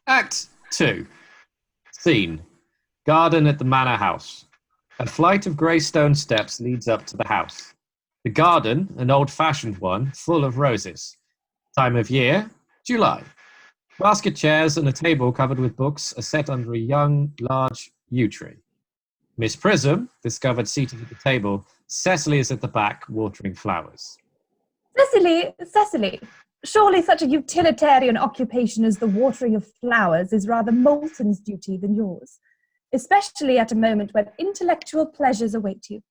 Act 2. Scene. Garden at the manor house. A flight of grey stone steps leads up to the house. The garden, an old-fashioned one, full of roses. Time of year, July. Basket chairs and a table covered with books are set under a young, large yew tree. Miss Prism, discovered seated at the table. Ceciliy is at the back, watering flowers. Ceciliy, surely such a utilitarian occupation as the watering of flowers is rather Moulton's duty than yours, especially at a moment when intellectual pleasures await you.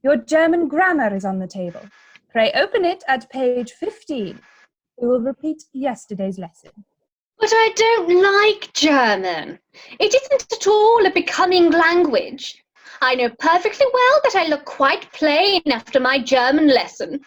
Your German grammar is on the table. Pray open it at page 15. We will repeat yesterday's lesson. But I don't like German. It isn't at all a becoming language. I know perfectly well that I look quite plain after my German lesson.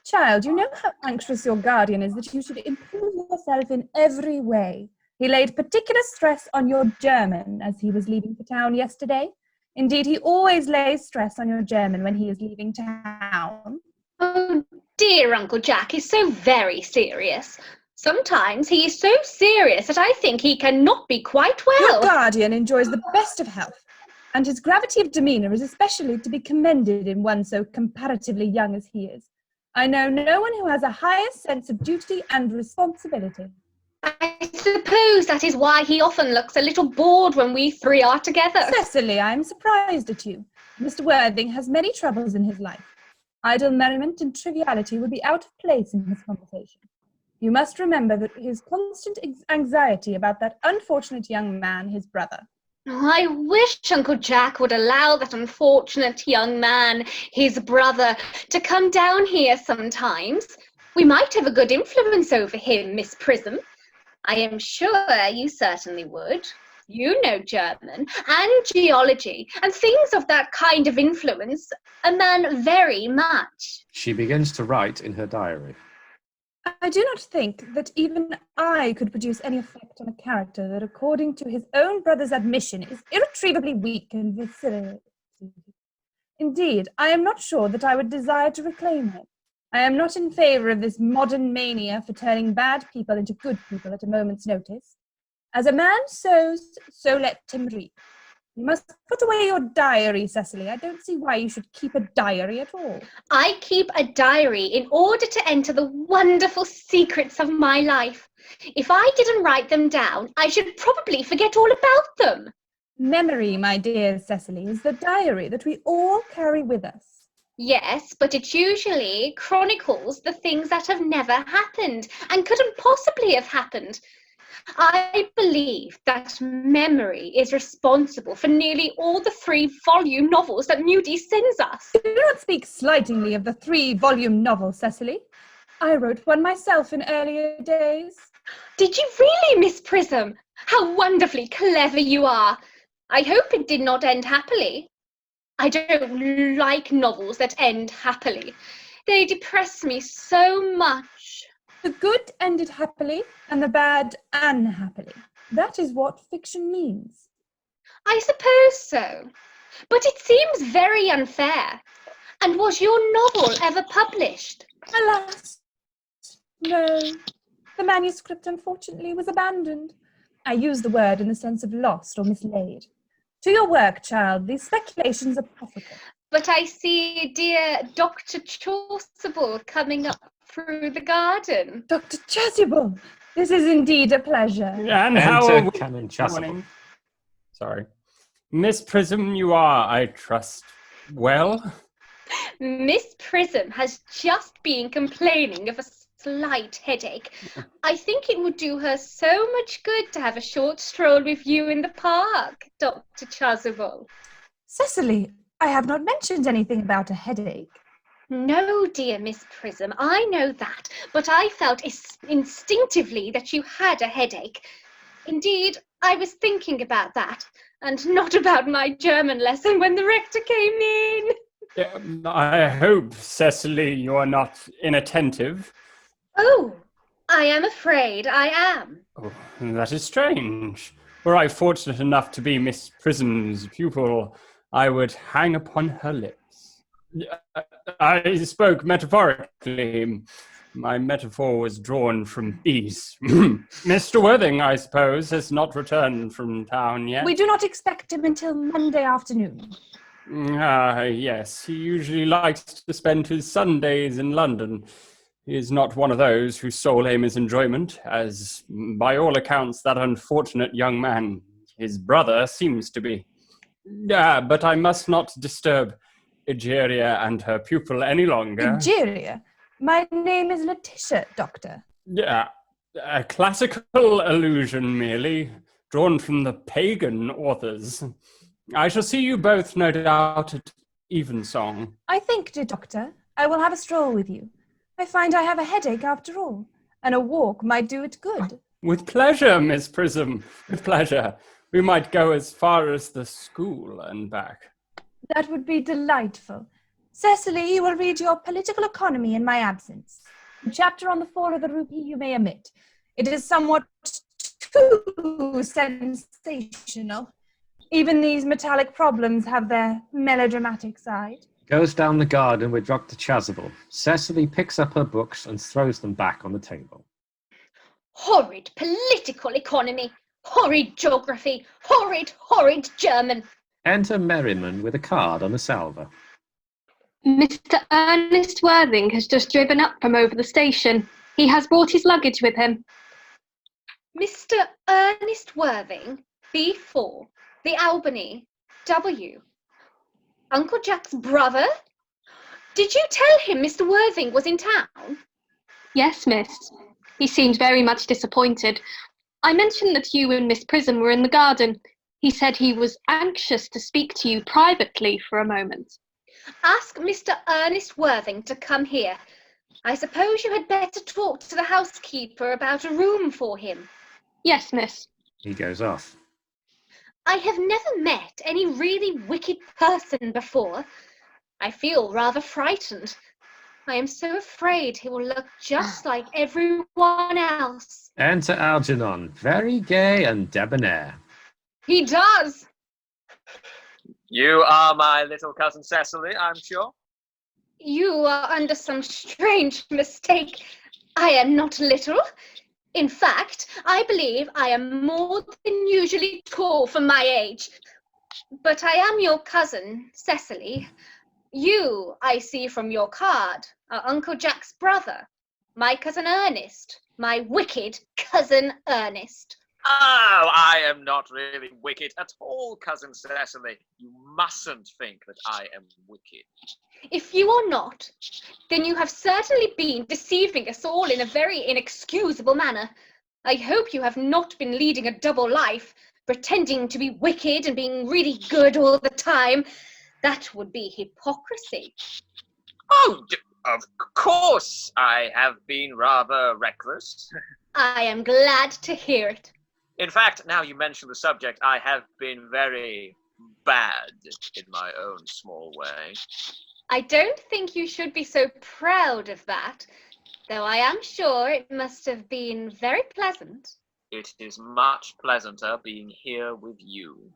Child, you know how anxious your guardian is that you should improve yourself in every way. He laid particular stress on your German as he was leaving for town yesterday. Indeed, he always lays stress on your German when he is leaving town. Oh, dear Uncle Jack is so very serious. Sometimes he is so serious that I think he cannot be quite well. Your guardian enjoys the best of health, and his gravity of demeanour is especially to be commended in one so comparatively young as he is. I know no one who has a higher sense of duty and responsibility. I suppose that is why he often looks a little bored when we three are together. Ceciliy, I am surprised at you. Mr. Worthing has many troubles in his life. Idle merriment and triviality would be out of place in his conversation. You must remember that his constant anxiety about that unfortunate young man, his brother. I wish Uncle Jack would allow that unfortunate young man, his brother, to come down here sometimes. We might have a good influence over him, Miss Prism. I am sure you certainly would. You know German and geology and things of that kind of influence a man very much. She begins to write in her diary. I do not think that even I could produce any effect on a character that, according to his own brother's admission, is irretrievably weak and vacillating. Indeed, I am not sure that I would desire to reclaim him. I am not in favour of this modern mania for turning bad people into good people at a moment's notice. As a man sows, so let him reap. You must put away your diary, Ceciliy. I don't see why you should keep a diary at all. I keep a diary in order to enter the wonderful secrets of my life. If I didn't write them down, I should probably forget all about them. Memory, my dear Ceciliy, is the diary that we all carry with us. Yes, but it usually chronicles the things that have never happened and couldn't possibly have happened. I believe that memory is responsible for nearly all the 3-volume novels that Moody sends us. Do not speak slightingly of the 3-volume novel, Ceciliy. I wrote one myself in earlier days. Did you really, Miss Prism? How wonderfully clever you are. I hope it did not end happily. I don't like novels that end happily. They depress me so much. The good ended happily, and the bad unhappily. That is what fiction means. I suppose so. But it seems very unfair. And was your novel ever published? Alas, no. The manuscript, unfortunately, was abandoned. I use the word in the sense of lost or mislaid. To your work, child. These speculations are profitable. But I see dear Dr. Chasuble coming up through the garden. Dr. Chasuble, this is indeed a pleasure. And how are we? Canon Chasuble. Sorry. Miss Prism, you are, I trust, well? Miss Prism has just been complaining of a slight headache. I think it would do her so much good to have a short stroll with you in the park, Dr. Chasuble. Ceciliy, I have not mentioned anything about a headache. No, dear Miss Prism, I know that, but I felt instinctively that you had a headache. Indeed, I was thinking about that, and not about my German lesson when the rector came in. I hope, Ceciliy, you are not inattentive. Oh, I am afraid I am. Oh, that is strange. Were I fortunate enough to be Miss Prism's pupil, I would hang upon her lips. I spoke metaphorically. My metaphor was drawn from bees. Mr. Worthing, I suppose, has not returned from town yet. We do not expect him until Monday afternoon. Yes, he usually likes to spend his Sundays in London. He is not one of those whose sole aim is enjoyment, as, by all accounts, that unfortunate young man, his brother, seems to be. But I must not disturb Egeria and her pupil any longer. Egeria? My name is Letitia, Doctor. A classical allusion merely, drawn from the pagan authors. I shall see you both, no doubt, at evensong. I think, dear Doctor, I will have a stroll with you. I find I have a headache after all, and a walk might do it good. With pleasure, Miss Prism, with pleasure. We might go as far as the school and back. That would be delightful. Cecily, you will read your political economy in my absence. The chapter on the fall of the rupee you may omit. It is somewhat too sensational. Even these metallic problems have their melodramatic side. Goes down the garden with Dr. Chasuble. Cecily picks up her books and throws them back on the table. Horrid political economy, horrid geography, horrid German. Enter Merriman with a card on a salver. Mr. Ernest Worthing has just driven up from over the station. He has brought his luggage with him. Mr. Ernest Worthing, B4, the Albany, W. Uncle Jack's brother? Did you tell him Mr. Worthing was in town? Yes, miss. He seemed very much disappointed. I mentioned that you and Miss Prism were in the garden. He said he was anxious to speak to you privately for a moment. Ask Mr. Ernest Worthing to come here. I suppose you had better talk to the housekeeper about a room for him. Yes, miss. He goes off. I have never met any really wicked person before. I feel rather frightened. I am so afraid he will look just like everyone else. Enter Algernon, very gay and debonair. He does. You are my little cousin Cecily, I'm sure. You are under some strange mistake. I am not little. In fact, I believe I am more than usually tall for my age. But I am your cousin, Cecily. You, I see from your card, are Uncle Jack's brother, my cousin Ernest, my wicked cousin Ernest. Oh, I am not really wicked at all, cousin Cecily. You mustn't think that I am wicked. If you are not, then you have certainly been deceiving us all in a very inexcusable manner. I hope you have not been leading a double life, pretending to be wicked and being really good all the time. That would be hypocrisy. Oh, of course I have been rather reckless. I am glad to hear it. In fact, now you mention the subject, I have been very bad in my own small way. I don't think you should be so proud of that, though I am sure it must have been very pleasant. It is much pleasanter being here with you.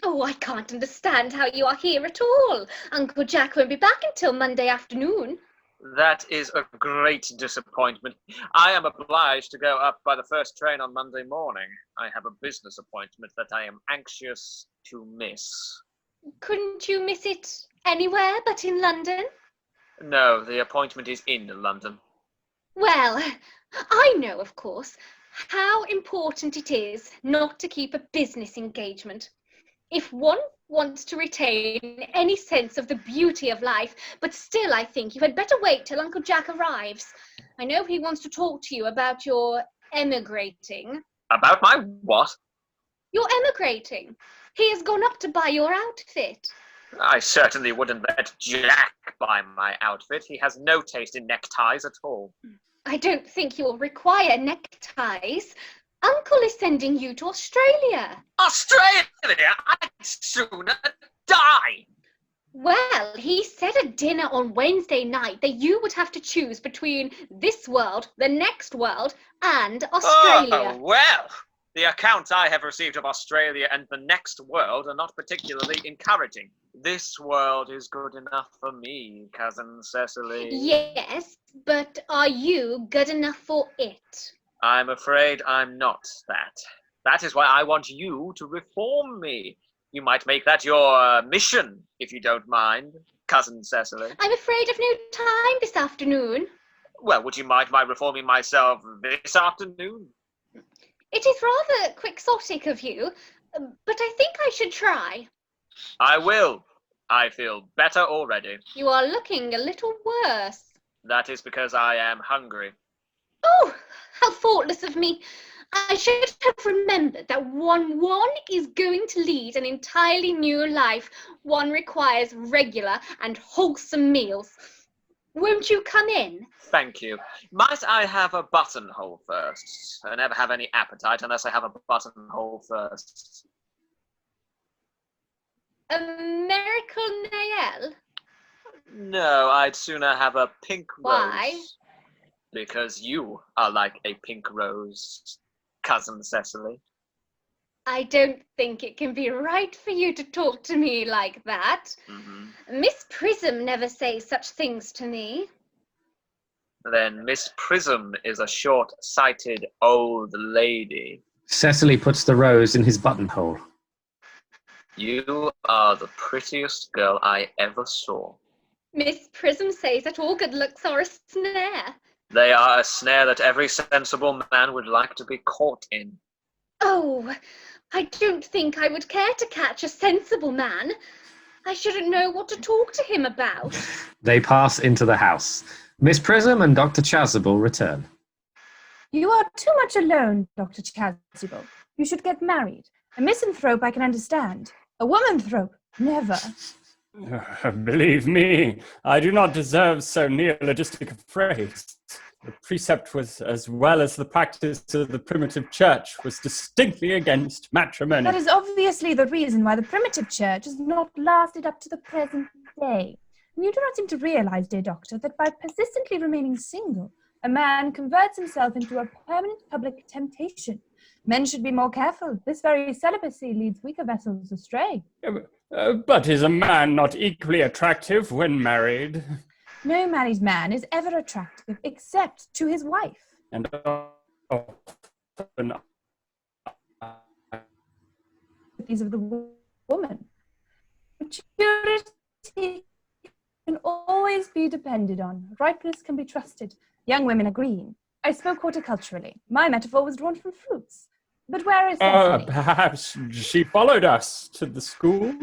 Oh, I can't understand how you are here at all. Uncle Jack won't be back until Monday afternoon. That is a great disappointment. I am obliged to go up by the first train on Monday morning. I have a business appointment that I am anxious to miss. Couldn't you miss it anywhere but in London? No, the appointment is in London. Well, I know, of course, how important it is not to keep a business engagement. If one wants to retain any sense of the beauty of life, but still I think you had better wait till Uncle Jack arrives. I know he wants to talk to you about your emigrating. About my what? You're emigrating. He has gone up to buy your outfit. I certainly wouldn't let Jack buy my outfit. He has no taste in neckties at all. I don't think you'll require neckties. Uncle is sending you to Australia. Australia? I'd sooner die. Well, he said at dinner on Wednesday night that you would have to choose between this world, the next world, and Australia. Oh, well, the accounts I have received of Australia and the next world are not particularly encouraging. This world is good enough for me, Cousin Cecily. Yes, but are you good enough for it? I'm afraid I'm not that. That is why I want you to reform me. You might make that your mission, if you don't mind, Cousin Cecily. I'm afraid of no time this afternoon. Well, would you mind my reforming myself this afternoon? It is rather quixotic of you, but I think I should try. I will. I feel better already. You are looking a little worse. That is because I am hungry. Oh, how thoughtless of me. I should have remembered that one is going to lead an entirely new life. One requires regular and wholesome meals. Won't you come in? Thank you. Might I have a buttonhole first? I never have any appetite unless I have a buttonhole first. A miracle nail? No, I'd sooner have a pink rose. Why? Because you are like a pink rose, Cousin Cecily. I don't think it can be right for you to talk to me like that. Miss Prism never says such things to me. Then Miss Prism is a short-sighted old lady. Cecily puts the rose in his buttonhole. You are the prettiest girl I ever saw. Miss Prism says that all good looks are a snare. They are a snare that every sensible man would like to be caught in. Oh, I don't think I would care to catch a sensible man. I shouldn't know what to talk to him about. They pass into the house. Miss Prism and Dr. Chasuble return. You are too much alone, Dr. Chasuble. You should get married. A misanthrope I can understand. A womanthrope, never. Believe me, I do not deserve so neologistic a phrase. The precept was, as well as the practice of the primitive church, was distinctly against matrimony. That is obviously the reason why the primitive church has not lasted up to the present day. And you do not seem to realize, dear doctor, that by persistently remaining single, a man converts himself into a permanent public temptation. Men should be more careful. This very celibacy leads weaker vessels astray. But is a man not equally attractive when married? No married man is ever attractive except to his wife. And often These of the woman. Maturity can always be depended on. Ripeness can be trusted. Young women are green. I spoke horticulturally. My metaphor was drawn from fruits. But where is Cecily? perhaps she followed us to the school.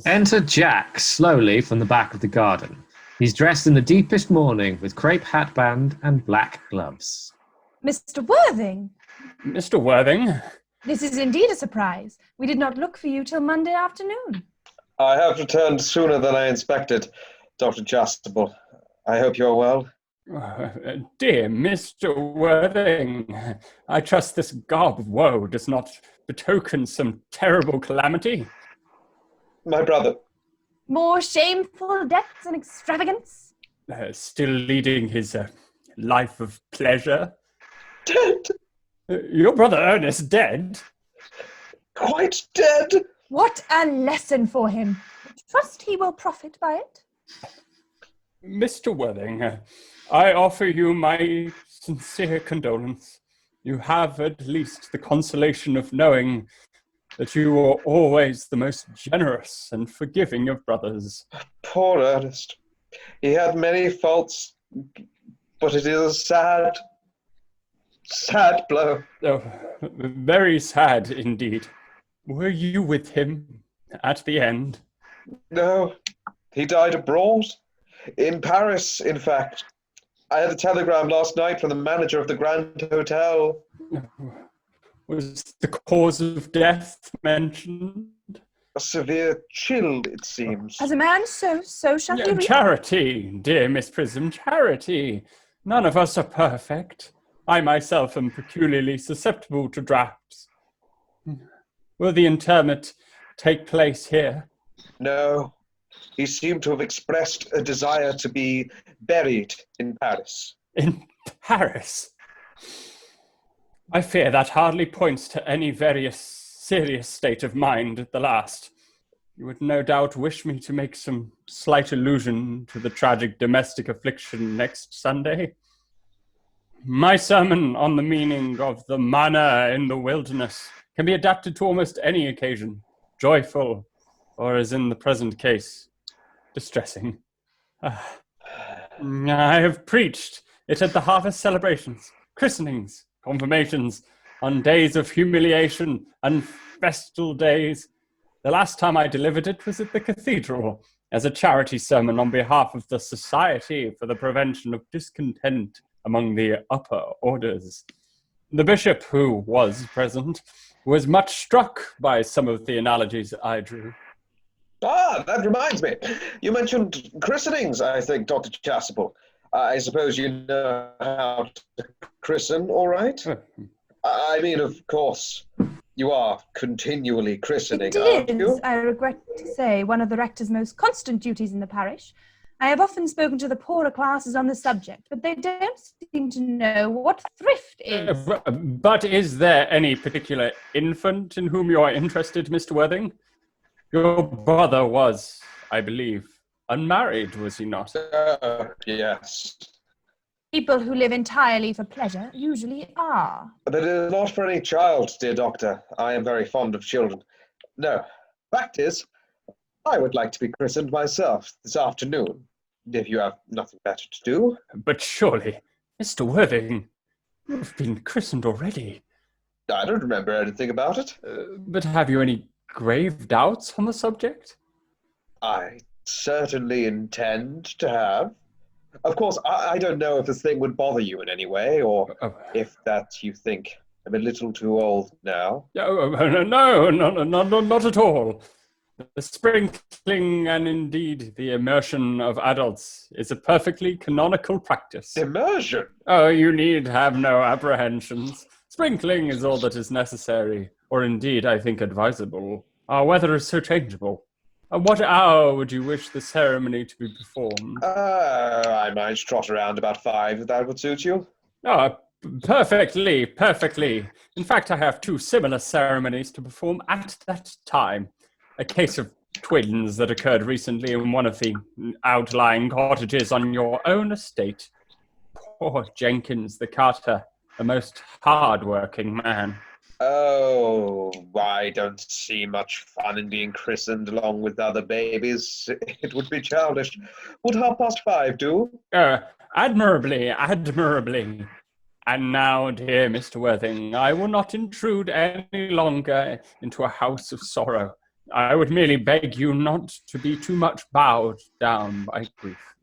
Enter Jack slowly from the back of the garden. He's dressed in the deepest mourning with crepe hatband and black gloves. Mr. Worthing! Mr. Worthing? This is indeed a surprise. We did not look for you till Monday afternoon. I have returned sooner than I expected, Dr. Chasuble. I hope you're well. Dear Mr. Worthing, I trust this garb of woe does not betoken some terrible calamity. My brother. More shameful deaths and extravagance? Still leading his life of pleasure. Dead. Your brother Ernest dead? Quite dead. What a lesson for him. Trust he will profit by it. Mr. Worthing, I offer you my sincere condolence. You have at least the consolation of knowing that you are always the most generous and forgiving of brothers. Poor Ernest. He had many faults, but it is a sad blow. Oh, very sad indeed. Were you with him at the end? No, he died abroad. In Paris, in fact. I had a telegram last night from the manager of the Grand Hotel. Was the cause of death mentioned? A severe chill, it seems. As a man, so shall he reap. Charity, dear Miss Prism, charity. None of us are perfect. I myself am peculiarly susceptible to drafts. Will the interment take place here? No. He seemed to have expressed a desire to be buried in Paris. In Paris? I fear that hardly points to any very serious state of mind at the last. You would no doubt wish me to make some slight allusion to the tragic domestic affliction next Sunday. My sermon on the meaning of the manna in the wilderness can be adapted to almost any occasion, joyful, or as in the present case, distressing. I have preached it at the harvest celebrations, christenings, confirmations, on days of humiliation and festal days. The last time I delivered it was at the cathedral, as a charity sermon on behalf of the Society for the Prevention of Discontent among the upper orders. The bishop, who was present, was much struck by some of the analogies I drew. Ah, that reminds me. You mentioned christenings, I think, Dr. Chasuble. I suppose you know how to christen, all right? I mean, of course, you are continually christening, aren't It you? is, I regret to say, one of the rector's most constant duties in the parish. I have often spoken to the poorer classes on the subject, but they don't seem to know what thrift is. But is there any particular infant in whom you are interested, Mr. Worthing? Your brother was, I believe, unmarried, was he not? Yes. People who live entirely for pleasure usually are. But it is not for any child, dear doctor. I am very fond of children. No, fact is, I would like to be christened myself this afternoon, if you have nothing better to do. But surely, Mr. Worthing, you've been christened already. I don't remember anything about it. But have you any grave doubts on the subject? I certainly intend to have. Of course, I don't know if this thing would bother you in any way, or if that you think I'm a little too old now. No, not at all. The sprinkling and indeed the immersion of adults is a perfectly canonical practice. Immersion? Oh, you need have no apprehensions. Sprinkling is all that is necessary, or indeed, I think, advisable. Our weather is so changeable. At what hour would you wish the ceremony to be performed? I might trot around about 5, if that would suit you. Perfectly. In fact, I have 2 similar ceremonies to perform at that time. A case of twins that occurred recently in one of the outlying cottages on your own estate. Poor Jenkins, the carter, a most hard-working man. Oh, I don't see much fun in being christened along with other babies. It would be childish. Would 5:30 do? Admirably. And now, dear Mr. Worthing, I will not intrude any longer into a house of sorrow. I would merely beg you not to be too much bowed down by grief.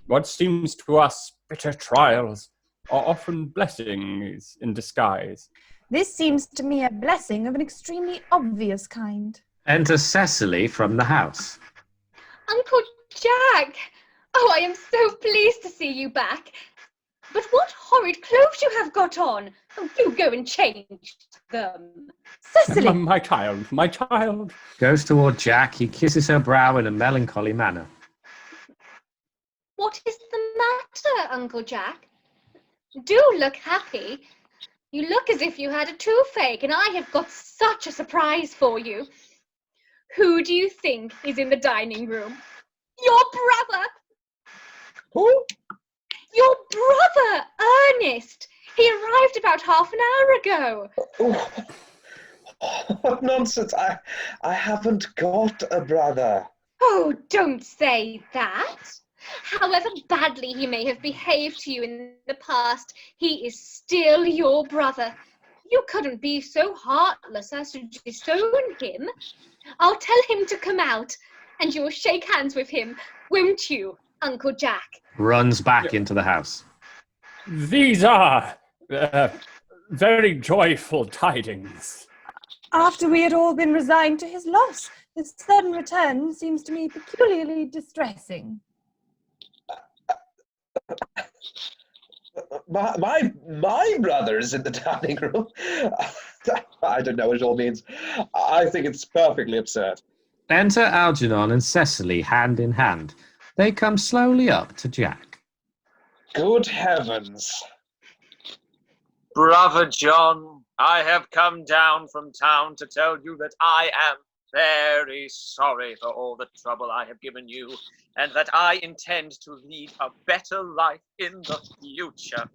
What seems to us bitter trials are often blessings in disguise. This seems to me a blessing of an extremely obvious kind. Enter Ceciliy from the house. Uncle Jack! Oh, I am so pleased to see you back. But what horrid clothes you have got on! Oh, do go and change them. Ceciliy! My child. Goes toward Jack. He kisses her brow in a melancholy manner. What is the matter, Uncle Jack? Do look happy. You look as if you had a toothache, and I have got such a surprise for you. Who do you think is in the dining room? Your brother! Who? Your brother, Ernest! He arrived about half an hour ago. Oh, what nonsense. I haven't got a brother. Oh, don't say that. However badly he may have behaved to you in the past, he is still your brother. You couldn't be so heartless as to disown him. I'll tell him to come out, and you'll shake hands with him, won't you, Uncle Jack? Runs back into the house. These are very joyful tidings. After we had all been resigned to his loss, this sudden return seems to me peculiarly distressing. My brother is in the dining room. I don't know what it all means. I think it's perfectly absurd. Enter Algernon and Ceciliy hand in hand. They come slowly up to Jack. Good heavens. Brother John, I have come down from town to tell you that I am very sorry for all the trouble I have given you, and that I intend to lead a better life in the future.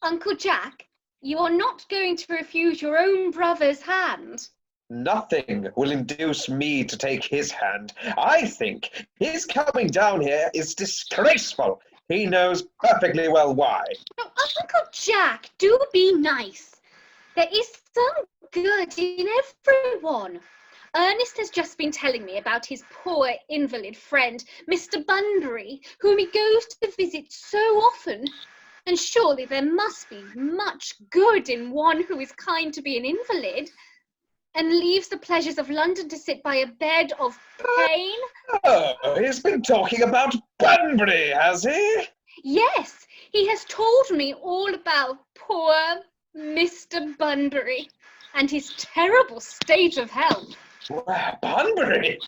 Uncle Jack, you are not going to refuse your own brother's hand. Nothing will induce me to take his hand. I think his coming down here is disgraceful. He knows perfectly well why. Oh, Uncle Jack, do be nice. There is some good in everyone. Ernest has just been telling me about his poor invalid friend, Mr. Bunbury, whom he goes to visit so often. And surely there must be much good in one who is kind to be an invalid and leaves the pleasures of London to sit by a bed of pain. Oh, he's been talking about Bunbury, has he? Yes, he has told me all about poor Mr. Bunbury and his terrible state of health. Bunbury?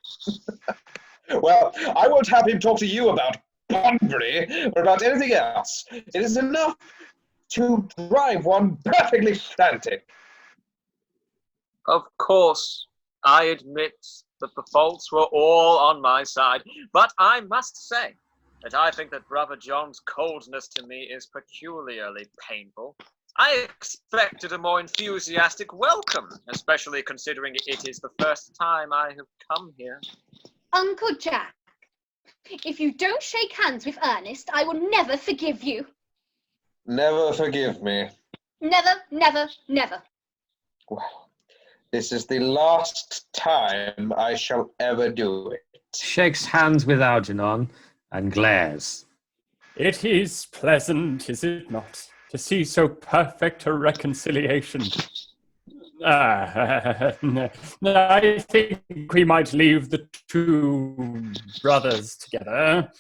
Well, I won't have him talk to you about Bunbury or about anything else. It is enough to drive one perfectly frantic. Of course, I admit that the faults were all on my side, but I must say that I think that Brother John's coldness to me is peculiarly painful. I expected a more enthusiastic welcome, especially considering it is the first time I have come here. Uncle Jack, if you don't shake hands with Ernest, I will never forgive you. Never forgive me. Never, never, never. Well, this is the last time I shall ever do it. Shakes hands with Algernon and glares. It is pleasant, is it not, to see so perfect a reconciliation? I think we might leave the two brothers together.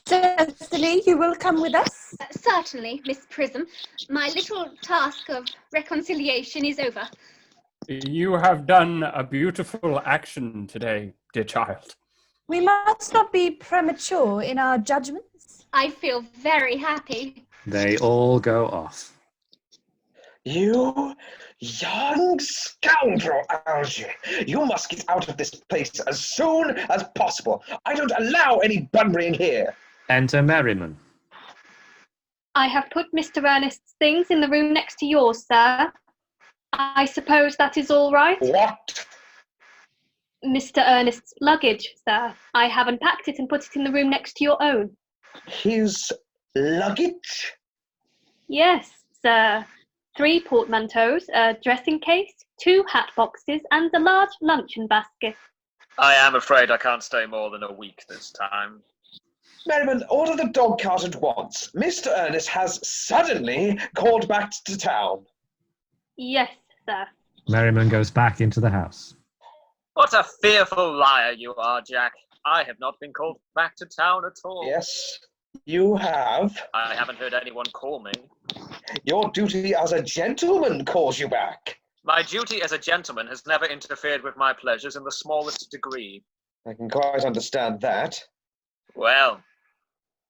Ceciliy, you will come with us? Certainly, Miss Prism. My little task of reconciliation is over. You have done a beautiful action today, dear child. We must not be premature in our judgments. I feel very happy. They all go off. You young scoundrel, Algy. You must get out of this place as soon as possible. I don't allow any Bunburying here. Enter Merriman. I have put Mr. Ernest's things in the room next to yours, sir. I suppose that is all right? What? Mr. Ernest's luggage, sir. I have unpacked it and put it in the room next to your own. His luggage? Yes, sir. 3 portmanteaus, a dressing case, 2 hat boxes, and a large luncheon basket. I am afraid I can't stay more than a week this time. Merriman, order the dog cart at once. Mr. Ernest has suddenly called back to town. Yes, sir. Merriman goes back into the house. What a fearful liar you are, Jack. I have not been called back to town at all. Yes, you have. I haven't heard anyone call me. Your duty as a gentleman calls you back. My duty as a gentleman has never interfered with my pleasures in the smallest degree. I can quite understand that. Well,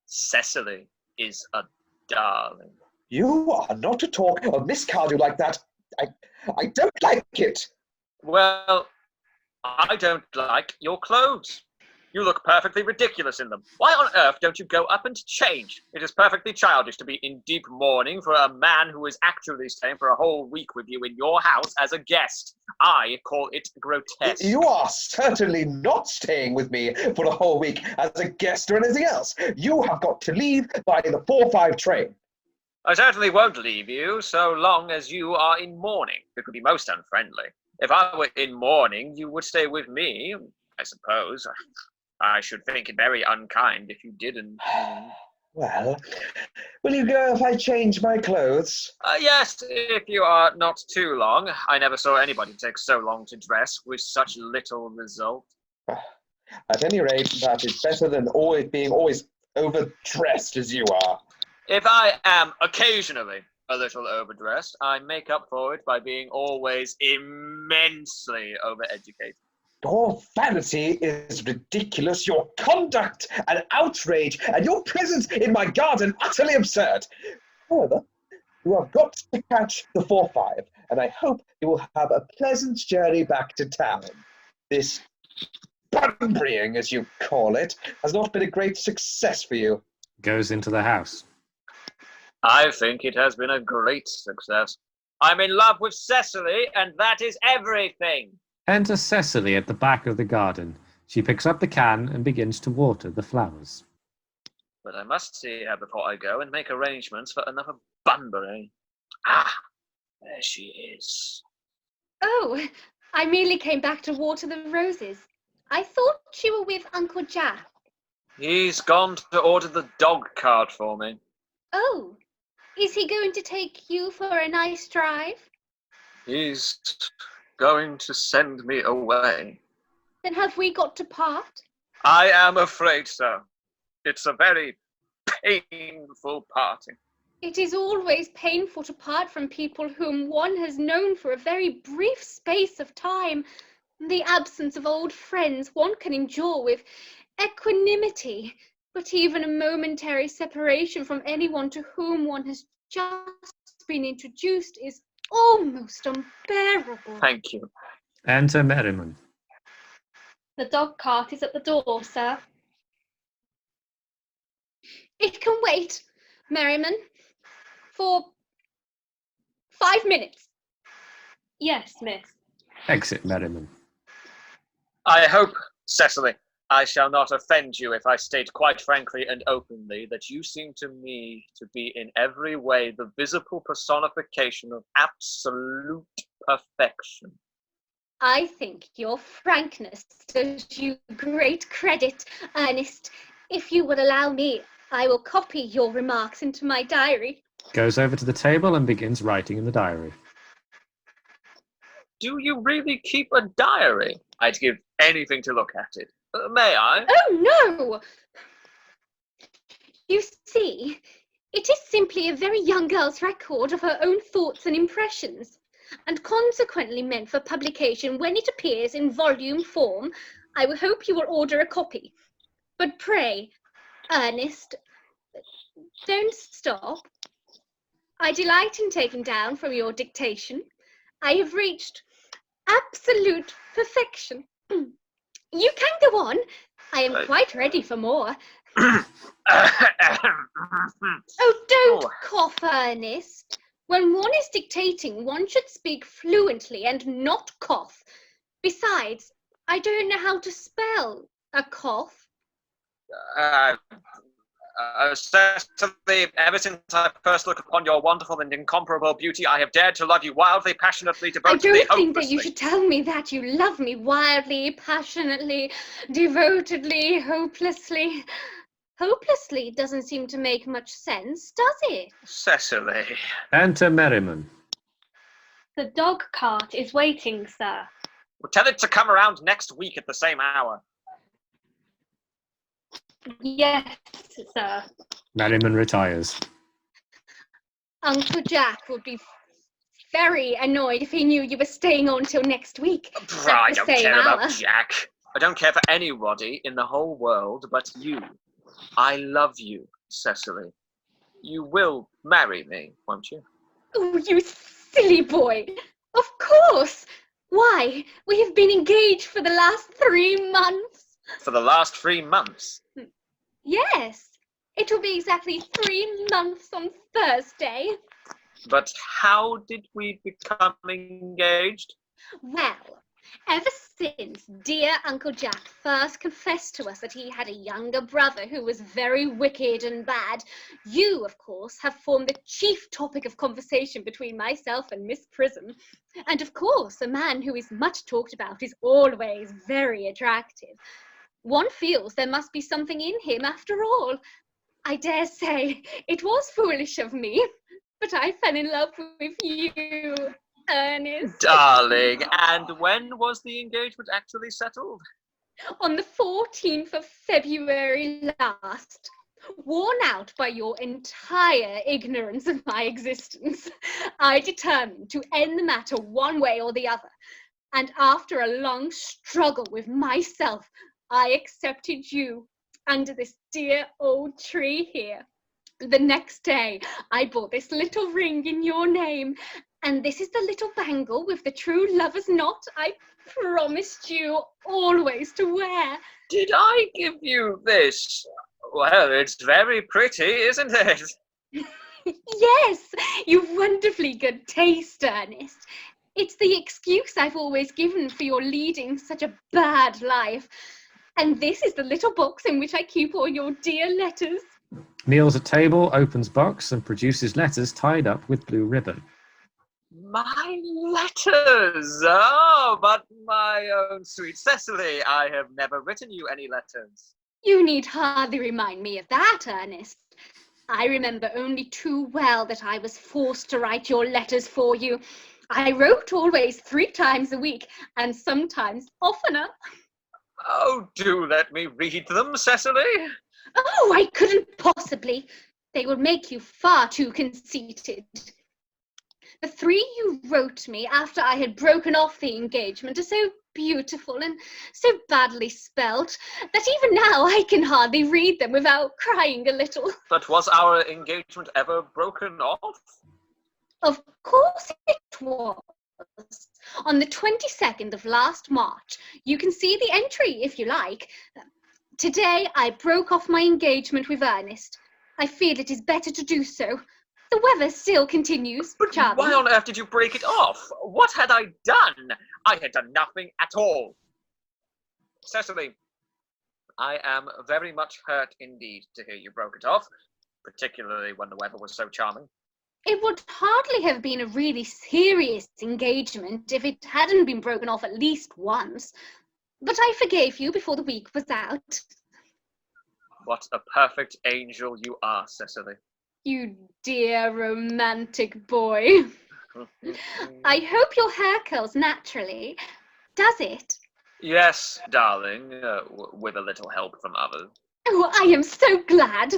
Ceciliy is a darling. You are not to talk of Miss Cardew like that. I don't like it. Well, I don't like your clothes. You look perfectly ridiculous in them. Why on earth don't you go up and change? It is perfectly childish to be in deep mourning for a man who is actually staying for a whole week with you in your house as a guest. I call it grotesque. You are certainly not staying with me for a whole week as a guest or anything else. You have got to leave by the 4:05 train. I certainly won't leave you so long as you are in mourning. It would be most unfriendly. If I were in mourning, you would stay with me, I suppose. I should think it very unkind if you didn't. Well, will you go if I change my clothes? Yes, if you are not too long. I never saw anybody take so long to dress with such little result. At any rate, that is better than being always overdressed as you are. If I am occasionally a little overdressed, I make up for it by being always immensely overeducated. Your vanity is ridiculous, your conduct an outrage, and your presence in my garden utterly absurd. However, you have got to catch the 4:05, and I hope you will have a pleasant journey back to town. This bunburying, as you call it, has not been a great success for you. Goes into the house. I think it has been a great success. I'm in love with Ceciliy, and that is everything. Enter Ceciliy at the back of the garden. She picks up the can and begins to water the flowers. But I must see her before I go and make arrangements for another Bunbury. Ah, there she is. Oh, I merely came back to water the roses. I thought you were with Uncle Jack. He's gone to order the dog cart for me. Oh, is he going to take you for a nice drive? He's going to send me away. Then have we got to part? I am afraid so. It's a very painful parting. It is always painful to part from people whom one has known for a very brief space of time. The absence of old friends one can endure with equanimity, but even a momentary separation from anyone to whom one has just been introduced is almost unbearable. Thank you. Enter Merriman. The dog cart is at the door, sir. It can wait, Merriman, for 5 minutes. Yes, miss. Exit Merriman. I hope, Ceciliy, I shall not offend you if I state quite frankly and openly that you seem to me to be in every way the visible personification of absolute perfection. I think your frankness does you great credit, Ernest. If you would allow me, I will copy your remarks into my diary. Goes over to the table and begins writing in the diary. Do you really keep a diary? I'd give anything to look at it. May I? Oh, no! You see, it is simply a very young girl's record of her own thoughts and impressions, and consequently meant for publication when it appears in volume form. I will hope you will order a copy. But pray, Ernest, don't stop. I delight in taking down from your dictation. I have reached absolute perfection. You can go on. I am quite ready for more. Oh, don't cough, Ernest. When one is dictating, one should speak fluently and not cough. Besides, I don't know how to spell a cough. Ceciliy, ever since I first looked upon your wonderful and incomparable beauty, I have dared to love you wildly, passionately, devotedly, I don't think that hopelessly. you should tell me that you love me wildly, passionately, devotedly, hopelessly. Hopelessly doesn't seem to make much sense, does it? Ceciliy. Enter Merriman. The dog cart is waiting, sir. Well, tell it to come around next week at the same hour. Yes, sir. Merriman retires. Uncle Jack would be very annoyed if he knew you were staying on till next week. I at the don't same care hour. about Jack. I don't care for anybody in the whole world but you. I love you, Ceciliy. You will marry me, won't you? Oh, you silly boy. Of course. Why, we have been engaged for the last 3 months. For the last 3 months. Yes, it will be exactly 3 months on Thursday. But how did we become engaged? Well, ever since dear Uncle Jack first confessed to us that he had a younger brother who was very wicked and bad, you, of course, have formed the chief topic of conversation between myself and Miss Prism. And of course, a man who is much talked about is always very attractive. One feels there must be something in him after all. I dare say it was foolish of me, but I fell in love with you, Ernest. Darling, and when was the engagement actually settled? On the 14th of February last. Worn out by your entire ignorance of my existence, I determined to end the matter one way or the other. And after a long struggle with myself, I accepted you under this dear old tree here. The next day, I bought this little ring in your name, And this is the little bangle with the true lover's knot I promised you always to wear. Did I give you this? Well, it's very pretty, isn't it? Yes, you've wonderfully good taste, Ernest. It's the excuse I've always given for your leading such a bad life. And this is the little box in which I keep all your dear letters. Kneels at table, opens box, and produces letters tied up with blue ribbon. My letters! Oh, but my own sweet Cecily, I have never written you any letters. You need hardly remind me of that, Ernest. I remember only too well that I was forced to write your letters for you. I wrote always 3 times a week, and sometimes oftener. Oh, do let me read them, Cecily. Oh, I couldn't possibly. They will make you far too conceited. The 3 you wrote me after I had broken off the engagement are so beautiful and so badly spelt that even now I can hardly read them without crying a little. But was our engagement ever broken off? Of course it was. On the 22nd of last March. You can see the entry if you like. Today I broke off my engagement with Ernest. I feel it is better to do so. The weather still continues. But charming. why on earth did you break it off? What had I done? I had done nothing at all. Cecily, I am very much hurt indeed to hear you broke it off, particularly when the weather was so charming. It would hardly have been a really serious engagement if it hadn't been broken off at least once. But I forgave you before the week was out. What a perfect angel you are, Cecily. You dear romantic boy. I hope your hair curls naturally. Does it? Yes, darling, with a little help from others. Oh, I am so glad.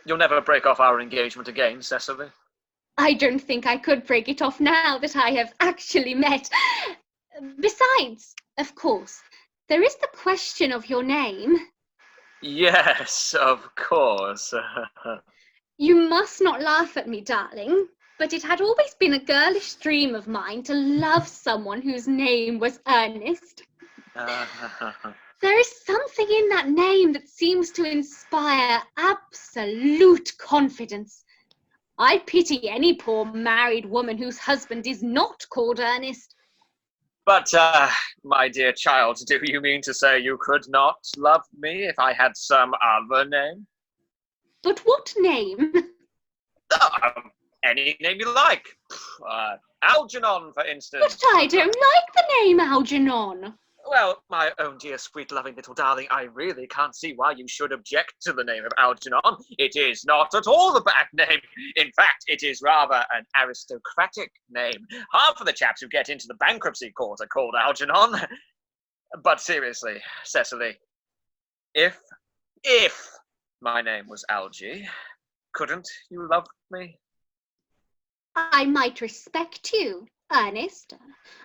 You'll never break off our engagement again, Cecily. I don't think I could break it off now that I have actually met. Besides, of course, there is the question of your name. Yes, of course. You must not laugh at me, darling, but it had always been a girlish dream of mine to love someone whose name was Ernest. There is something in that name that seems to inspire absolute confidence. I pity any poor married woman whose husband is not called Ernest. But, my dear child, do you mean to say you could not love me if I had some other name? But what name? Any name you like. Algernon, for instance. But I don't like the name Algernon. Well, my own dear, sweet, loving little darling, I really can't see why you should object to the name of Algernon. It is not at all a bad name. In fact, it is rather an aristocratic name. Half of the chaps who get into the bankruptcy court are called Algernon. But seriously, Cecily, if my name was Algie, couldn't you love me? I might respect you, Ernest.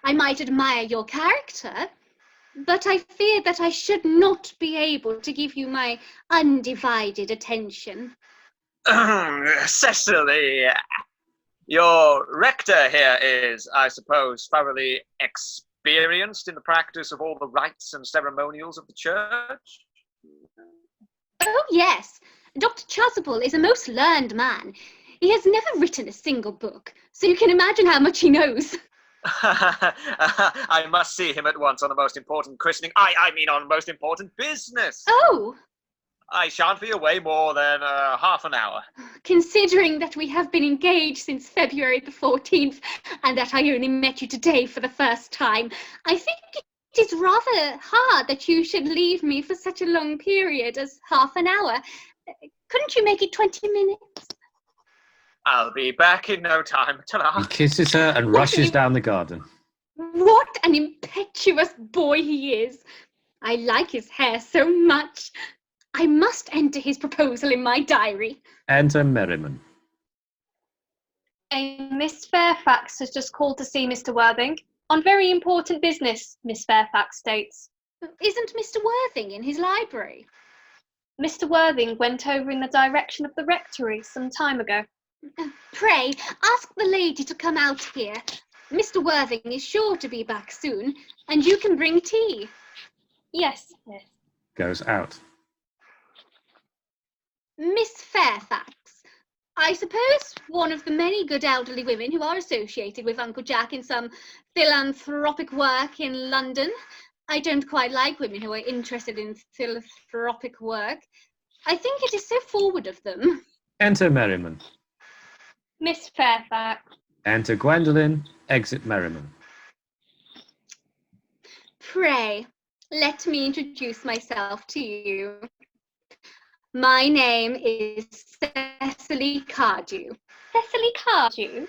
I might admire your character. But I fear that I should not be able to give you my undivided attention. Cecily, your rector here is, I suppose, thoroughly experienced in the practice of all the rites and ceremonials of the church? Oh, yes. Dr. Chasuble is a most learned man. He has never written a single book, so you can imagine how much he knows. I must see him at once on the most important christening. I mean on most important business. Oh! I shan't be away more than half an hour. Considering that we have been engaged since February the 14th and that I only met you today for the first time, I think it is rather hard that you should leave me for such a long period as half an hour. Couldn't you make it 20 minutes? I'll be back in no time. Ta-ra. He kisses her and rushes down the garden. What an impetuous boy he is. I like his hair so much. I must enter his proposal in my diary. Enter Merriman. Miss Fairfax has just called to see Mr. Worthing. On very important business, Miss Fairfax states. Isn't Mr. Worthing in his library? Mr. Worthing went over in the direction of the rectory some time ago. Pray, ask the lady to come out here. Mr. Worthing is sure to be back soon, and you can bring tea. Yes, miss. Goes out. Miss Fairfax, I suppose one of the many good elderly women who are associated with Uncle Jack in some philanthropic work in London. I don't quite like women who are interested in philanthropic work. I think it is so forward of them. Enter Merriman. Miss Fairfax. Enter Gwendolen. Exit Merriman. Pray, let me introduce myself to you. My name is Ceciliy Cardew. Ceciliy Cardew?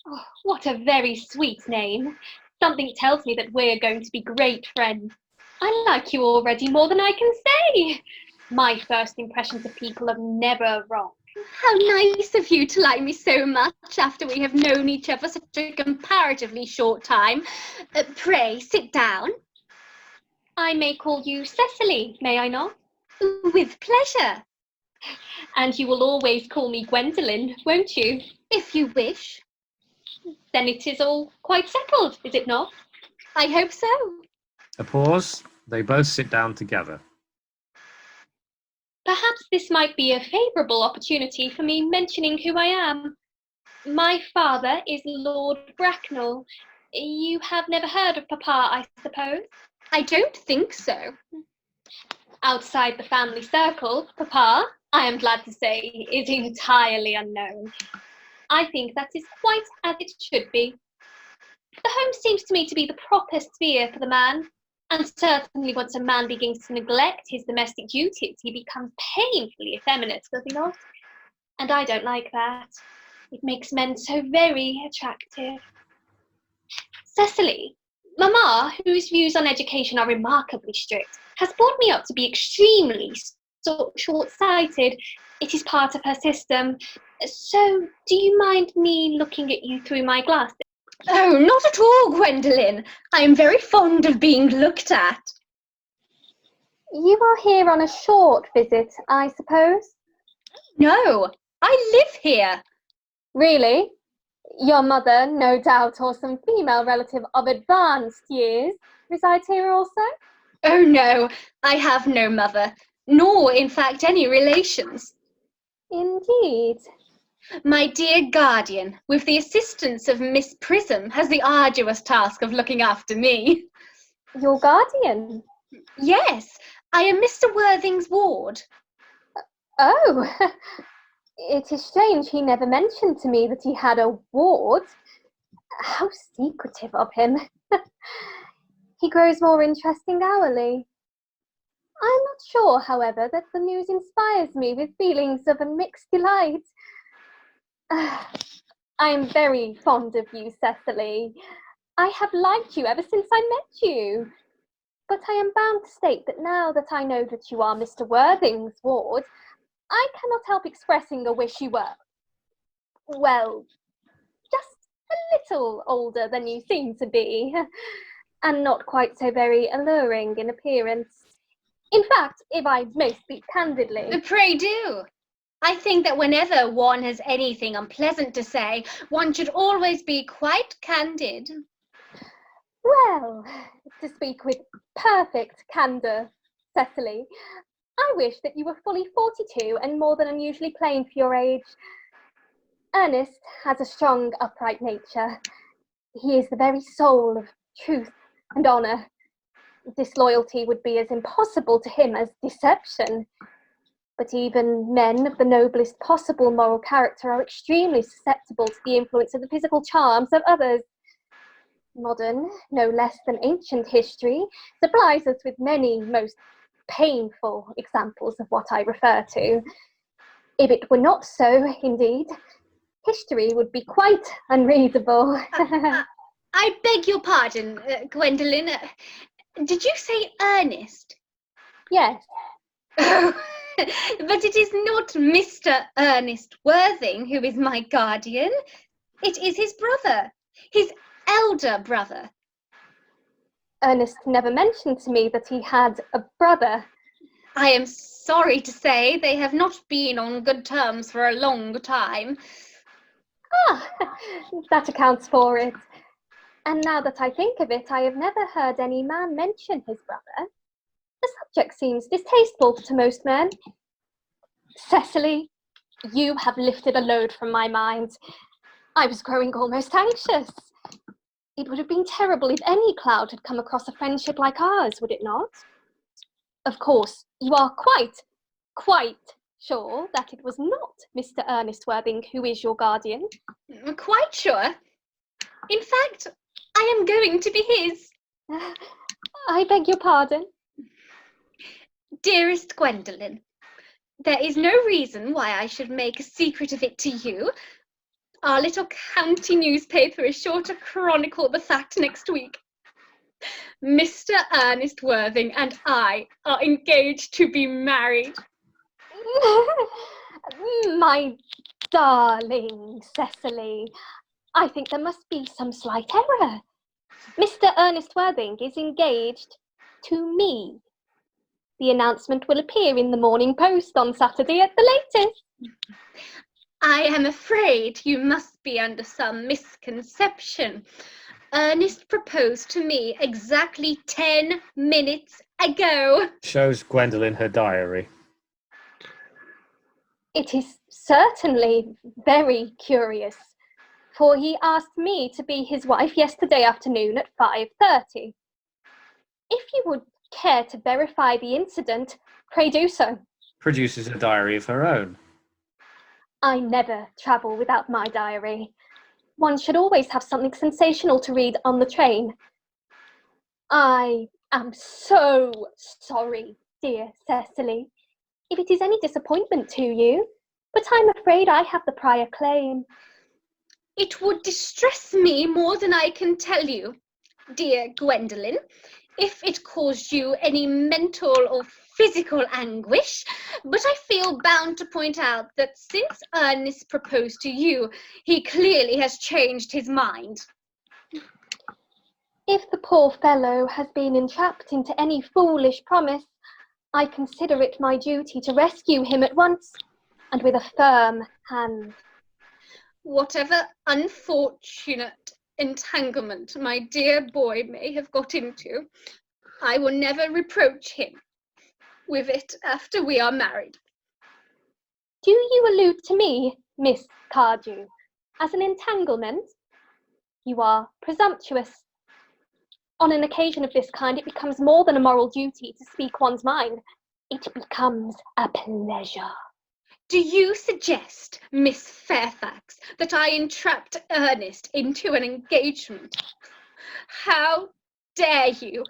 Oh, what a very sweet name. Something tells me that we're going to be great friends. I like you already more than I can say. My first impressions of people are never wrong. How nice of you to like me so much after we have known each other such a comparatively short time. Pray, sit down. I may call you Ceciliy, may I not? With pleasure. And you will always call me Gwendolen, won't you? If you wish. Then it is all quite settled, is it not? I hope so. A pause. They both sit down together. Perhaps this might be a favourable opportunity for me mentioning who I am. My father is Lord Bracknell. You have never heard of Papa, I suppose? I don't think so. Outside the family circle, Papa, I am glad to say, is entirely unknown. I think that is quite as it should be. The home seems to me to be the proper sphere for the man, and certainly once a man begins to neglect his domestic duties, he becomes painfully effeminate, does he not? And I don't like that. It makes men so very attractive. Ceciliy, Mamma, whose views on education are remarkably strict, has brought me up to be extremely short-sighted. It is part of her system. So, do you mind me looking at you through my glasses? Oh, not at all, Gwendolen. I am very fond of being looked at. You are here on a short visit, I suppose? No, I live here. Really? Your mother, no doubt, or some female relative of advanced years, resides here also? Oh no, I have no mother, nor in fact any relations. Indeed. My dear guardian, with the assistance of Miss Prism, has the arduous task of looking after me. Your guardian? Yes, I am Mr. Worthing's ward. Oh, it is strange he never mentioned to me that he had a ward. How secretive of him. He grows more interesting hourly. I'm not sure, however, that the news inspires me with feelings of a mixed delight. I am very fond of you, Ceciliy. I have liked you ever since I met you. But I am bound to state that now that I know that you are Mr. Worthing's ward, I cannot help expressing a wish you were, well, just a little older than you seem to be, and not quite so very alluring in appearance. In fact, if I may speak candidly... Pray do. I think that whenever one has anything unpleasant to say, one should always be quite candid. Well, to speak with perfect candour, Ceciliy, I wish that you were fully 42 and more than unusually plain for your age. Ernest has a strong, upright nature. He is the very soul of truth and honour. Disloyalty would be as impossible to him as deception. But even men of the noblest possible moral character are extremely susceptible to the influence of the physical charms of others. Modern, no less than ancient history, supplies us with many most painful examples of what I refer to. If it were not so, indeed, history would be quite unreadable. I beg your pardon, Gwendolen. Did you say Ernest? Yes. But it is not Mr. Ernest Worthing who is my guardian. It is his brother, his elder brother. Ernest never mentioned to me that he had a brother. I am sorry to say they have not been on good terms for a long time. Ah, that accounts for it. And now that I think of it, I have never heard any man mention his brother. The subject seems distasteful to most men. Cecily, you have lifted a load from my mind. I was growing almost anxious. It would have been terrible if any cloud had come across a friendship like ours, would it not? Of course, you are quite sure that it was not Mr. Ernest Worthing who is your guardian? Quite sure. In fact, I am going to be his. I beg your pardon? Dearest Gwendolen, there is no reason why I should make a secret of it to you. Our little county newspaper is sure to chronicle the fact next week. Mr. Ernest Worthing and I are engaged to be married. My darling Cecily, I think there must be some slight error. Mr. Ernest Worthing is engaged to me. The announcement will appear in the Morning Post on Saturday at the latest. I am afraid you must be under some misconception. Ernest proposed to me exactly 10 minutes ago. Shows Gwendolen her diary. It is certainly very curious, for he asked me to be his wife yesterday afternoon at 5:30. If you would care to verify the incident, pray do so. Produces a diary of her own. I never travel without my diary. One should always have something sensational to read on the train. I am so sorry, dear Cecily, if it is any disappointment to you, but I'm afraid I have the prior claim. It would distress me more than I can tell you, dear Gwendolen, if it caused you any mental or physical anguish, but I feel bound to point out that since Ernest proposed to you, he clearly has changed his mind. If the poor fellow has been entrapped into any foolish promise, I consider it my duty to rescue him at once, and with a firm hand. Whatever unfortunate entanglement my dear boy may have got into, I will never reproach him with it after we are married. Do you allude to me, Miss Cardew, as an entanglement? You are presumptuous. On an occasion of this kind, it becomes more than a moral duty to speak one's mind. It becomes a pleasure. Do you suggest, Miss Fairfax, that I entrapped Ernest into an engagement? How dare you?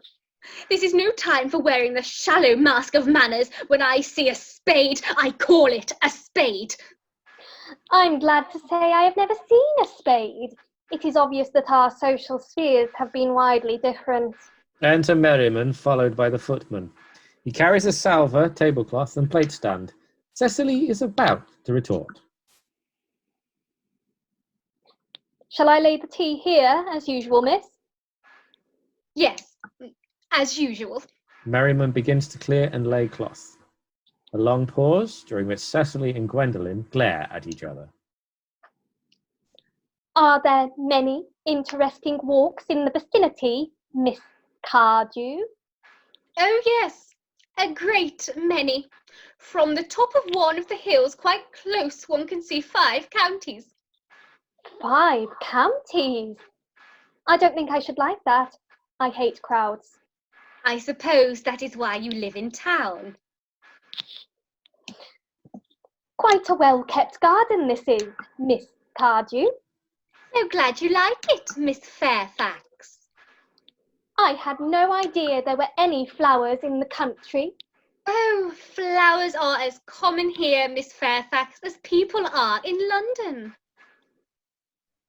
This is no time for wearing the shallow mask of manners. When I see a spade, I call it a spade. I'm glad to say I have never seen a spade. It is obvious that our social spheres have been widely different. Enter Merriman, followed by the footman. He carries a salver, tablecloth, and plate stand. Cecily is about to retort. Shall I lay the tea here, as usual, miss? Yes, as usual. Merriman begins to clear and lay cloth. A long pause, during which Cecily and Gwendolen glare at each other. Are there many interesting walks in the vicinity, Miss Cardew? Oh yes, a great many. From the top of one of the hills quite close one can see 5 counties. 5 counties? I don't think I should like that. I hate crowds. I suppose that is why you live in town. Quite a well-kept garden this is, Miss Cardew. So glad you like it, Miss Fairfax. I had no idea there were any flowers in the country. Oh, flowers are as common here, Miss Fairfax, as people are in London.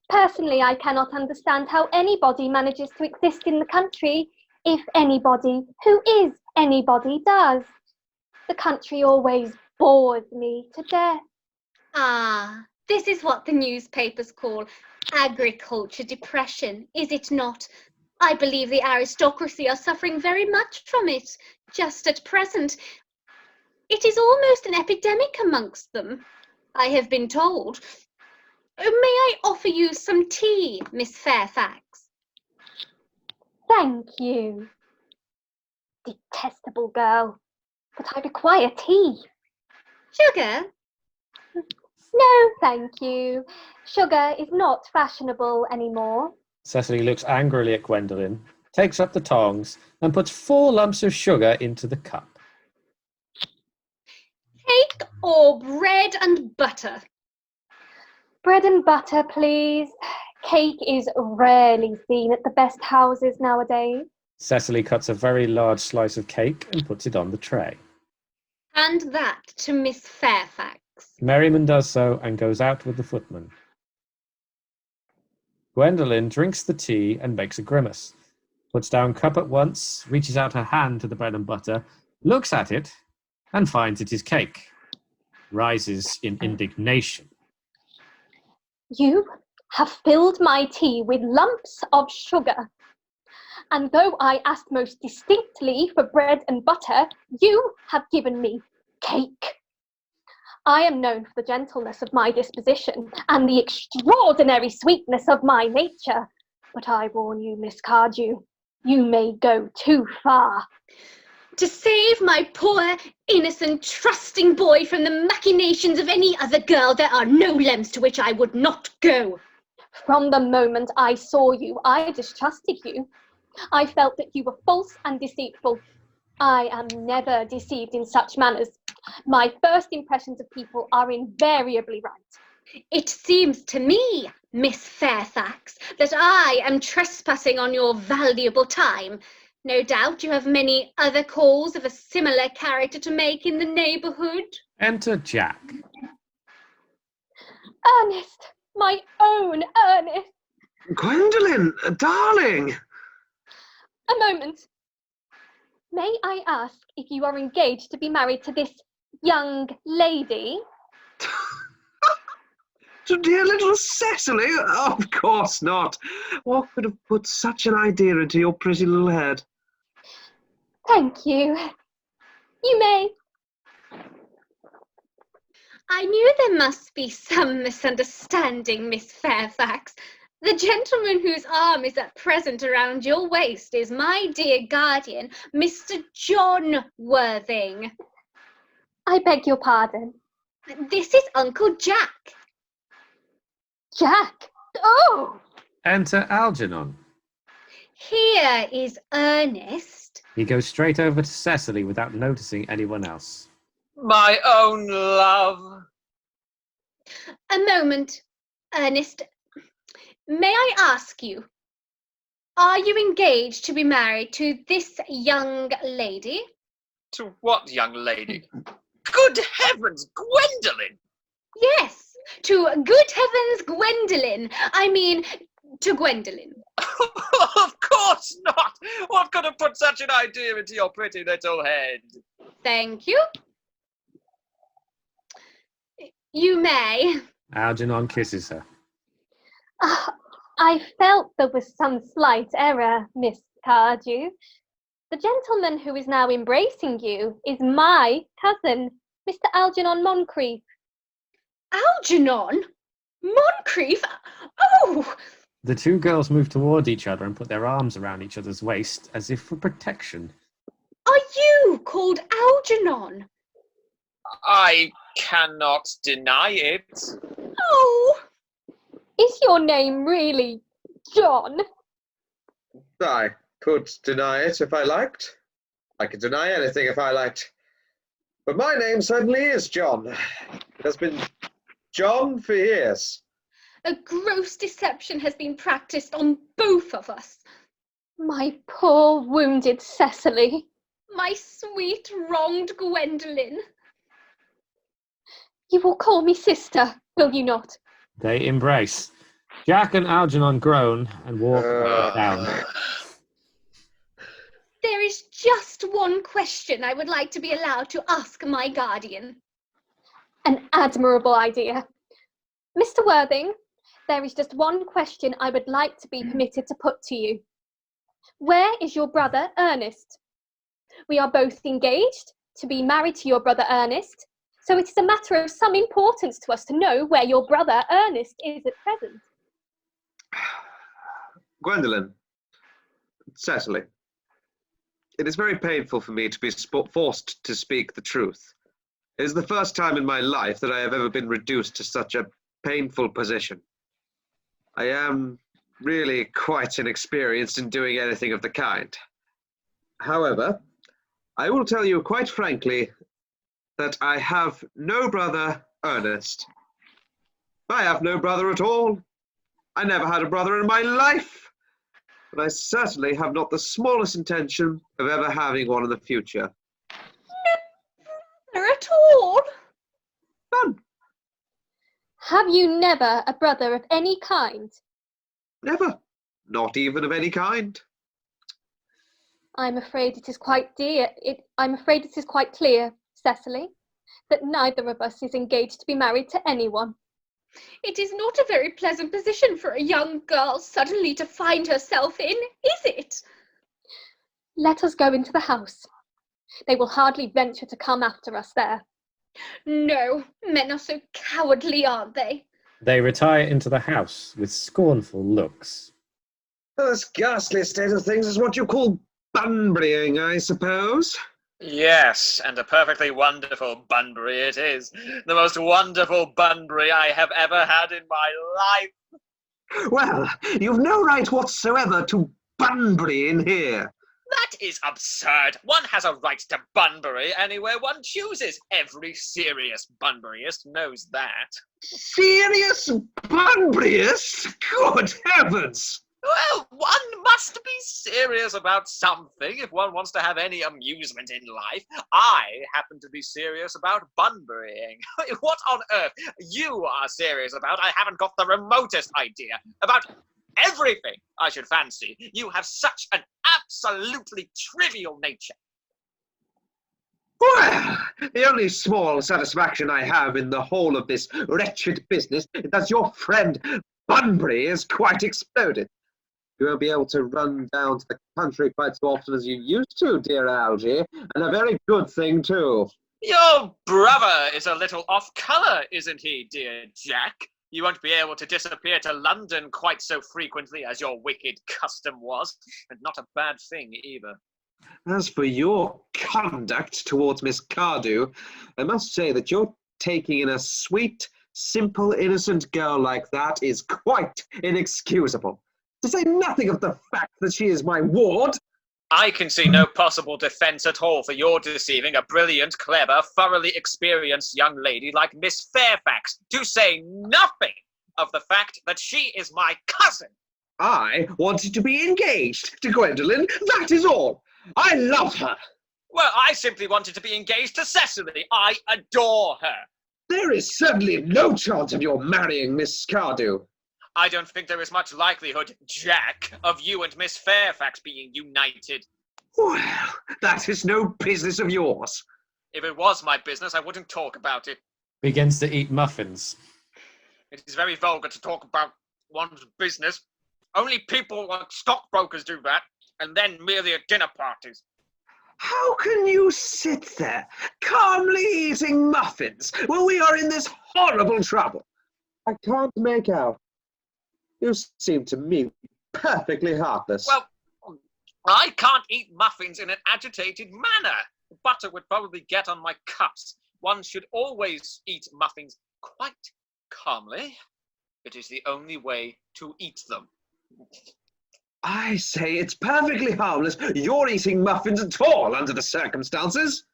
Personally, I cannot understand how anybody manages to exist in the country, if anybody who is anybody does. The country always bores me to death. Ah, this is what the newspapers call agriculture depression, is it not? I believe the aristocracy are suffering very much from it, just at present. It is almost an epidemic amongst them, I have been told. May I offer you some tea, Miss Fairfax? Thank you. Detestable girl. But I require tea. Sugar? No, thank you. Sugar is not fashionable anymore. Cecily looks angrily at Gwendolen, takes up the tongs, and puts 4 lumps of sugar into the cup. Cake or bread and butter? Bread and butter, please. Cake is rarely seen at the best houses nowadays. Cecily cuts a very large slice of cake and puts it on the tray. And that to Miss Fairfax. Merriman does so and goes out with the footman. Gwendolen drinks the tea and makes a grimace, puts down cup at once, reaches out her hand to the bread and butter, looks at it, and finds it is cake. Rises in indignation. You have filled my tea with lumps of sugar. And though I asked most distinctly for bread and butter, you have given me cake. I am known for the gentleness of my disposition and the extraordinary sweetness of my nature. But I warn you, Miss Cardew, you may go too far. To save my poor, innocent, trusting boy from the machinations of any other girl, there are no lengths to which I would not go. From the moment I saw you, I distrusted you. I felt that you were false and deceitful. I am never deceived in such manners. My first impressions of people are invariably right. It seems to me, Miss Fairfax, that I am trespassing on your valuable time. No doubt you have many other calls of a similar character to make in the neighbourhood. Enter Jack. Ernest, my own Ernest. Gwendolen, darling! A moment. May I ask if you are engaged to be married to this young lady? To dear little Cecily? Of course not. What could have put such an idea into your pretty little head? Thank you. You may. I knew there must be some misunderstanding, Miss Fairfax. The gentleman whose arm is at present around your waist is my dear guardian, Mr. John Worthing. I beg your pardon. This is Uncle Jack. Jack? Oh! Enter Algernon. Here is Ernest. He goes straight over to Cecily without noticing anyone else. My own love. A moment, Ernest. May I ask you, are you engaged to be married to this young lady? To what young lady? Good heavens, Gwendolen! Yes, to good heavens, Gwendolen. I mean, to Gwendolen. Of course not! What could have put such an idea into your pretty little head? Thank you. You may. Algernon kisses her. I felt there was some slight error, Miss Cardew. The gentleman who is now embracing you is my cousin, Mr. Algernon Moncrief. Algernon? Moncrief? Oh! The 2 girls move toward each other and put their arms around each other's waist as if for protection. Are you called Algernon? I cannot deny it. Oh! Is your name really John? I could deny it if I liked. I could deny anything if I liked. But my name certainly is John. It has been John for years. A gross deception has been practiced on both of us. My poor wounded Cecily. My sweet wronged Gwendolen. You will call me sister, will you not? They embrace. Jack and Algernon groan and walk down. There is just one question I would like to be allowed to ask my guardian. An admirable idea. Mr. Worthing, there is just one question I would like to be permitted to put to you. Where is your brother Ernest? We are both engaged to be married to your brother Ernest, So it is a matter of some importance to us to know where your brother Ernest is at present. Gwendolen, Ceciliy, it is very painful for me to be forced to speak the truth. It is the first time in my life that I have ever been reduced to such a painful position. I am really quite inexperienced in doing anything of the kind. However, I will tell you quite frankly that I have no brother Ernest. I have no brother at all. I never had a brother in my life. But I certainly have not the smallest intention of ever having one in the future. No brother at all? None. Have you never a brother of any kind? Never. Not even of any kind. I'm afraid it is quite clear, Ceciliy, that neither of us is engaged to be married to anyone. It is not a very pleasant position for a young girl suddenly to find herself in, is it? Let us go into the house. They will hardly venture to come after us there. No, men are so cowardly, aren't they? They retire into the house with scornful looks. This ghastly state of things is what you call bunburying, I suppose. Yes, and a perfectly wonderful Bunbury it is. The most wonderful Bunbury I have ever had in my life. Well, you've no right whatsoever to Bunbury in here. That is absurd. One has a right to Bunbury anywhere one chooses. Every serious Bunburyist knows that. Serious Bunburyist? Good heavens! Well, one must be serious about something if one wants to have any amusement in life. I happen to be serious about Bunburying. What on earth you are serious about, I haven't got the remotest idea. About everything, I should fancy. You have such an absolutely trivial nature. Well, the only small satisfaction I have in the whole of this wretched business is that your friend Bunbury is quite exploded. You won't be able to run down to the country quite so often as you used to, dear Algy, and a very good thing, too. Your brother is a little off colour, isn't he, dear Jack? You won't be able to disappear to London quite so frequently as your wicked custom was, and not a bad thing either. As for your conduct towards Miss Cardew, I must say that your taking in a sweet, simple, innocent girl like that is quite inexcusable. To say nothing of the fact that she is my ward. I can see no possible defence at all for your deceiving a brilliant, clever, thoroughly experienced young lady like Miss Fairfax, to say nothing of the fact that she is my cousin. I wanted to be engaged to Gwendolen, that is all. I love her. Well, I simply wanted to be engaged to Ceciliy. I adore her. There is certainly no chance of your marrying Miss Cardew. I don't think there is much likelihood, Jack, of you and Miss Fairfax being united. Well, that is no business of yours. If it was my business, I wouldn't talk about it. Begins to eat muffins. It is very vulgar to talk about one's business. Only people like stockbrokers do that, and then merely at dinner parties. How can you sit there, calmly eating muffins, while we are in this horrible trouble? I can't make out. You seem to me perfectly heartless. Well, I can't eat muffins in an agitated manner. The butter would probably get on my cuffs. One should always eat muffins quite calmly. It is the only way to eat them. I say it's perfectly harmless. You're eating muffins at all under the circumstances.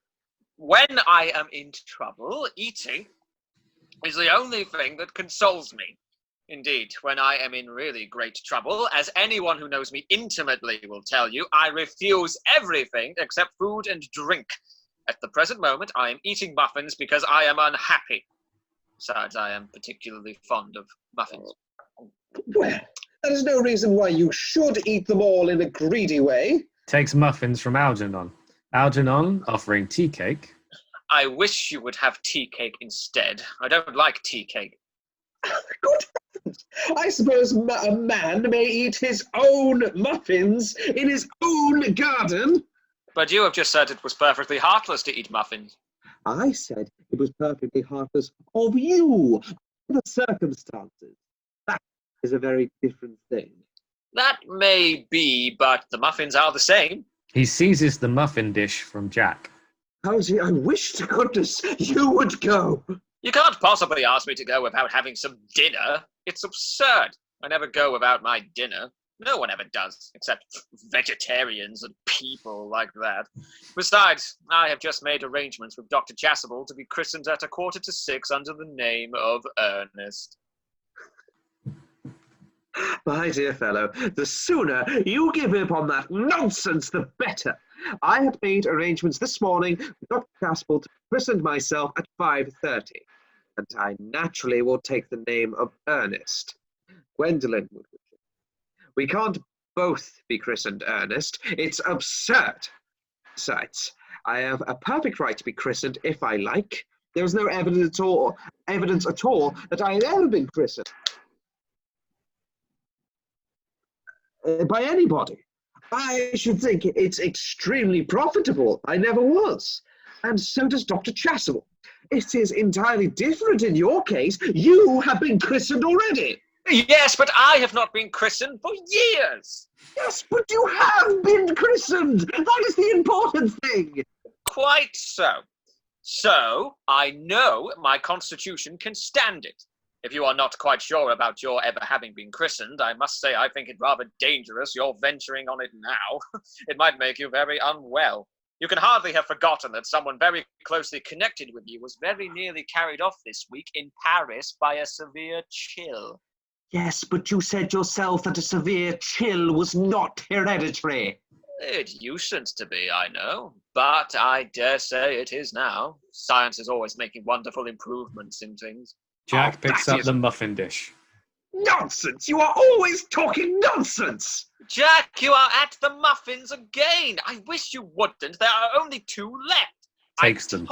When I am in trouble, eating is the only thing that consoles me. Indeed, when I am in really great trouble, as anyone who knows me intimately will tell you, I refuse everything except food and drink. At the present moment, I am eating muffins because I am unhappy. Besides, I am particularly fond of muffins. Well, that is no reason why you should eat them all in a greedy way. Takes muffins from Algernon. Algernon offering tea cake. I wish you would have tea cake instead. I don't like tea cake. Good heavens! I suppose a man may eat his own muffins in his own garden. But you have just said it was perfectly heartless to eat muffins. I said it was perfectly heartless of you, the circumstances. That is a very different thing. That may be, but the muffins are the same. He seizes the muffin dish from Jack. Howsy, I wish to goodness you would go. You can't possibly ask me to go without having some dinner. It's absurd. I never go without my dinner. No one ever does, except vegetarians and people like that. Besides, I have just made arrangements with Dr. Chasuble to be christened at 5:45 under the name of Ernest. My dear fellow, the sooner you give up on that nonsense, the better. I had made arrangements this morning with Dr. Chasuble to christen myself at 5:30, and I naturally will take the name of Ernest. Gwendolen would wish it. We can't both be christened Ernest. It's absurd. Besides, I have a perfect right to be christened if I like. There is no evidence at all that I have ever been christened by anybody. I should think it's extremely profitable. I never was. And so does Dr. Chasuble. It is entirely different in your case. You have been christened already. Yes, but I have not been christened for years. Yes, but you have been christened. That is the important thing. Quite so. So, I know my constitution can stand it. If you are not quite sure about your ever having been christened, I must say I think it rather dangerous you're venturing on it now. It might make you very unwell. You can hardly have forgotten that someone very closely connected with you was very nearly carried off this week in Paris by a severe chill. Yes, but you said yourself that a severe chill was not hereditary. It usedn't to be, I know, but I dare say it is now. Science is always making wonderful improvements in things. Jack picks up is the muffin dish. Nonsense! You are always talking nonsense! Jack, you are at the muffins again. I wish you wouldn't. There are only 2 left. Takes them.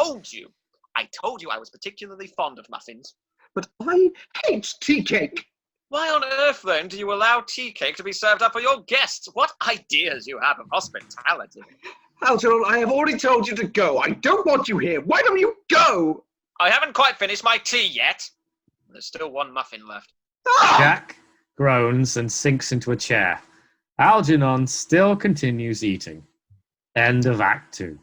I told you I was particularly fond of muffins. But I hate tea cake. Why on earth, then, do you allow tea cake to be served up for your guests? What ideas you have of hospitality. Algernon, I have already told you to go. I don't want you here. Why don't you go? I haven't quite finished my tea yet. There's still 1 muffin left. Jack groans and sinks into a chair. Algernon still continues eating. End of Act 2.